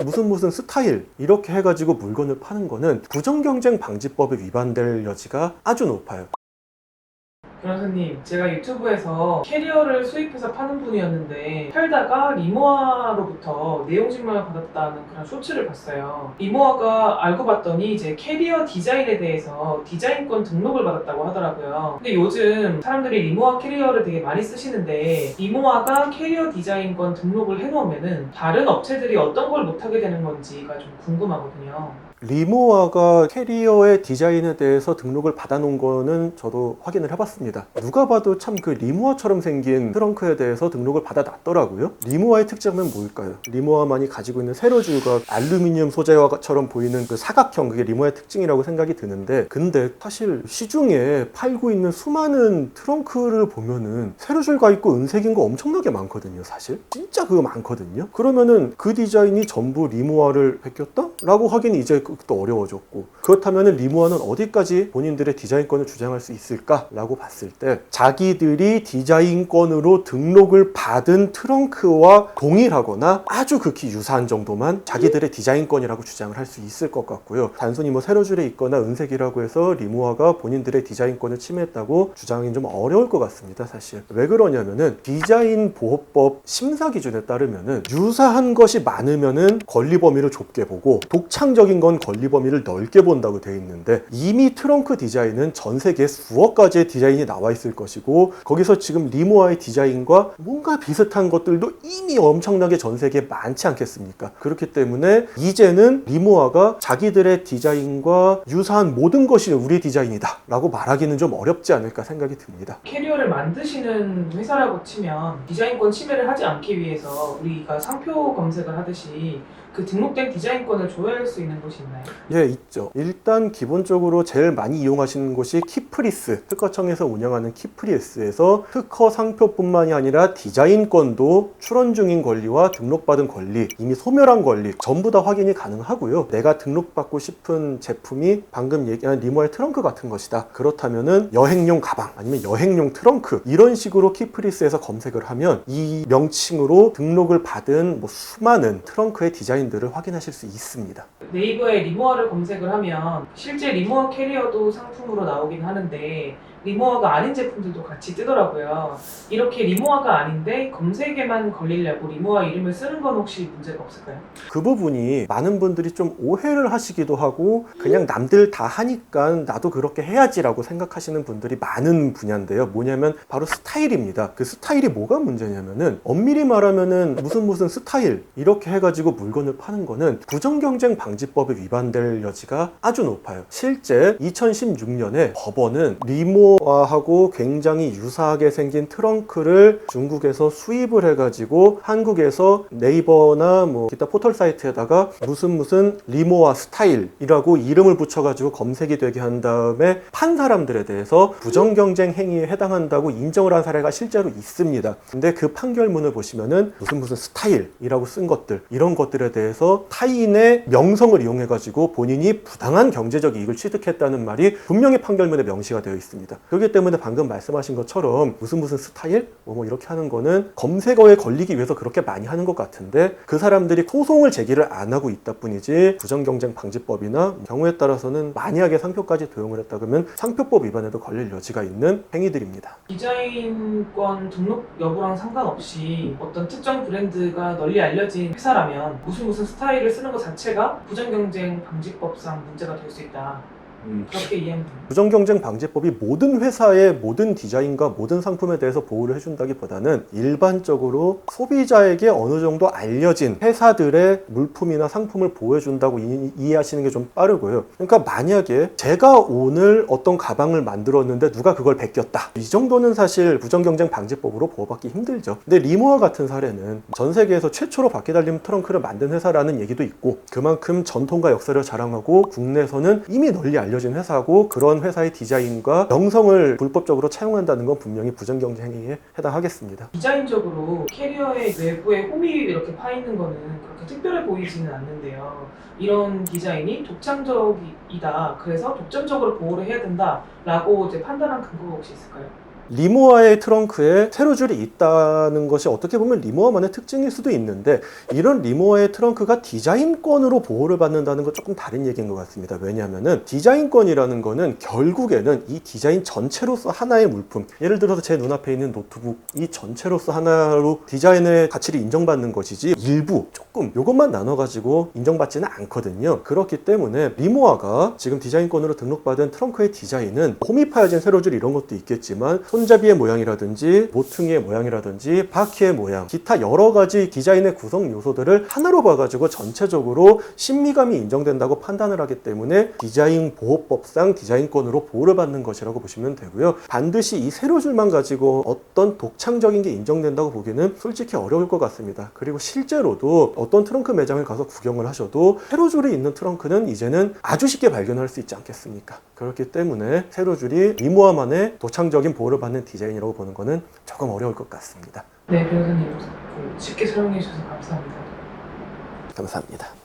무슨 스타일 이렇게 해가지고 물건을 파는 거는 부정경쟁 방지법에 위반될 여지가 아주 높아요. 변호사님, 제가 유튜브에서 캐리어를 수입해서 파는 분이었는데 팔다가 리모아로부터 내용증명을 받았다는 그런 쇼츠를 봤어요. 리모아가 알고 봤더니 이제 캐리어 디자인에 대해서 디자인권 등록을 받았다고 하더라고요. 근데 요즘 사람들이 리모아 캐리어를 되게 많이 쓰시는데 리모아가 캐리어 디자인권 등록을 해놓으면은 다른 업체들이 어떤 걸 못하게 되는 건지가 좀 궁금하거든요. 리모아가 캐리어의 디자인에 대해서 등록을 받아놓은 거는 저도 확인을 해봤습니다. 누가 봐도 참 그 리모아처럼 생긴 트렁크에 대해서 등록을 받아놨더라고요. 리모아의 특징은 뭘까요? 리모아만이 가지고 있는 세로줄과 알루미늄 소재와처럼 보이는 그 사각형, 그게 리모아의 특징이라고 생각이 드는데, 근데 사실 시중에 팔고 있는 수많은 트렁크를 보면은 세로줄가 있고 은색인 거 엄청나게 많거든요. 사실 진짜 그거 많거든요. 그러면은 그 디자인이 전부 리모아를 베꼈다? 라고 하기는 이제 또 어려워졌고, 그렇다면 리모아는 어디까지 본인들의 디자인권을 주장할 수 있을까? 라고 봤을 때 자기들이 디자인권으로 등록을 받은 트렁크와 동일하거나 아주 극히 유사한 정도만 자기들의 디자인권이라고 주장을 할 수 있을 것 같고요. 단순히 뭐 세로줄에 있거나 은색이라고 해서 리모아가 본인들의 디자인권을 침해했다고 주장하기는 좀 어려울 것 같습니다. 사실 왜 그러냐면은 디자인 보호법 심사 기준에 따르면은 유사한 것이 많으면은 권리 범위를 좁게 보고 독창적인 건 권리 범위를 넓게 본다고 되어 있는데, 이미 트렁크 디자인은 전 세계에 수억 가지의 디자인이 나와 있을 것이고, 거기서 지금 리모아의 디자인과 뭔가 비슷한 것들도 이미 엄청나게 전 세계에 많지 않겠습니까? 그렇기 때문에 이제는 리모아가 자기들의 디자인과 유사한 모든 것이 우리 디자인이다 라고 말하기는 좀 어렵지 않을까 생각이 듭니다. 캐리어를 만드시는 회사라고 치면 디자인권 침해를 하지 않기 위해서 우리가 상표 검색을 하듯이 그 등록된 디자인권을 조회할 수 있는 곳이 있나요? 예, 있죠. 일단 기본적으로 제일 많이 이용하시는 곳이 키프리스, 특허청에서 운영하는 키프리스에서 특허 상표뿐만이 아니라 디자인권도 출원 중인 권리와 등록받은 권리, 이미 소멸한 권리 전부 다 확인이 가능하고요. 내가 등록받고 싶은 제품이 방금 얘기한 리모아의 트렁크 같은 것이다. 그렇다면은 여행용 가방 아니면 여행용 트렁크, 이런 식으로 키프리스에서 검색을 하면 이 명칭으로 등록을 받은 수많은 트렁크의 디자인들을 확인하실 수 있습니다. 네이버에 리모아를 검색을 하면 실제 리모아 캐리어도 상품으로 나오긴 하는데 리모아가 아닌 제품들도 같이 뜨더라고요. 이렇게 리모아가 아닌데 검색에만 걸리려고 리모아 이름을 쓰는 건 혹시 문제가 없을까요? 그 부분이 많은 분들이 좀 오해를 하시기도 하고, 그냥 남들 다 하니까 나도 그렇게 해야지라고 생각하시는 분들이 많은 분야인데요. 뭐냐면 바로 스타일입니다. 그 스타일이 뭐가 문제냐면은, 엄밀히 말하면은 무슨 스타일 이렇게 해가지고 물건을 파는 거는 부정경쟁 방지법에 위반될 여지가 아주 높아요. 실제 2016년에 법원은 리모아하고 굉장히 유사하게 생긴 트렁크를 중국에서 수입을 해가지고 한국에서 네이버나 기타 포털 사이트에다가 무슨 리모아 스타일이라고 이름을 붙여가지고 검색이 되게 한 다음에 판 사람들에 대해서 부정경쟁 행위에 해당한다고 인정을 한 사례가 실제로 있습니다. 근데 그 판결문을 보시면은 무슨 스타일이라고 쓴 것들, 이런 것들에 대해서 타인의 명성을 이용해가지고 본인이 부당한 경제적 이익을 취득했다는 말이 분명히 판결문에 명시가 되어 있습니다. 그렇기 때문에 방금 말씀하신 것처럼 무슨 스타일? 이렇게 하는 거는 검색어에 걸리기 위해서 그렇게 많이 하는 것 같은데, 그 사람들이 소송을 제기를 안 하고 있다 뿐이지 부정경쟁 방지법이나 경우에 따라서는 만약에 상표까지 도용을 했다 그러면 상표법 위반에도 걸릴 여지가 있는 행위들입니다. 디자인권 등록 여부랑 상관없이 어떤 특정 브랜드가 널리 알려진 회사라면 무슨 스타일을 쓰는 것 자체가 부정경쟁 방지법상 문제가 될 수 있다. 그렇게 이해하면 됩니다. 부정경쟁 방지법이 모든 회사의 모든 디자인과 모든 상품에 대해서 보호를 해준다기보다는 일반적으로 소비자에게 어느 정도 알려진 회사들의 물품이나 상품을 보호해준다고 이해하시는 게 좀 빠르고요. 그러니까 만약에 제가 오늘 어떤 가방을 만들었는데 누가 그걸 베꼈다, 이 정도는 사실 부정경쟁 방지법으로 보호받기 힘들죠. 근데 리모아 같은 사례는 전 세계에서 최초로 바퀴 달린 트렁크를 만든 회사라는 얘기도 있고, 그만큼 전통과 역사를 자랑하고 국내에서는 이미 널리 알려진 회사고, 그런 회사의 디자인과 명성을 불법적으로 차용한다는 건 분명히 부정경쟁 행위에 해당하겠습니다. 디자인적으로 캐리어의 외부에 홈이 이렇게 파 있는 거는 그렇게 특별해 보이지는 않는데요. 이런 디자인이 독창적이다, 그래서 독점적으로 보호를 해야 된다라고 판단한 근거가 혹시 있을까요? 리모아의 트렁크에 세로줄이 있다는 것이 어떻게 보면 리모아만의 특징일 수도 있는데, 이런 리모아의 트렁크가 디자인권으로 보호를 받는다는 건 조금 다른 얘기인 것 같습니다. 왜냐하면은 디자인권이라는 거는 결국에는 이 디자인 전체로서 하나의 물품, 예를 들어서 제 눈앞에 있는 노트북 이 전체로서 하나로 디자인의 가치를 인정받는 것이지, 일부 조금 요것만 나눠가지고 인정받지는 않거든요. 그렇기 때문에 리모아가 지금 디자인권으로 등록받은 트렁크의 디자인은 홈이 파여진 세로줄 이런 것도 있겠지만, 손잡이의 모양이라든지 모퉁이의 모양이라든지 바퀴의 모양, 기타 여러 가지 디자인의 구성 요소들을 하나로 봐가지고 전체적으로 신미감이 인정된다고 판단을 하기 때문에 디자인 보호법상 디자인권으로 보호를 받는 것이라고 보시면 되고요. 반드시 이 세로줄만 가지고 어떤 독창적인 게 인정된다고 보기는 솔직히 어려울 것 같습니다. 그리고 실제로도 어떤 트렁크 매장을 가서 구경을 하셔도 세로줄이 있는 트렁크는 이제는 아주 쉽게 발견할 수 있지 않겠습니까? 그렇기 때문에 세로줄이 리모아만의 독창적인 보호를 받는 디자인이라고 보는 것은 조금 어려울 것 같습니다. 네, 변호사님 쉽게 설명해 주셔서 감사합니다. 감사합니다.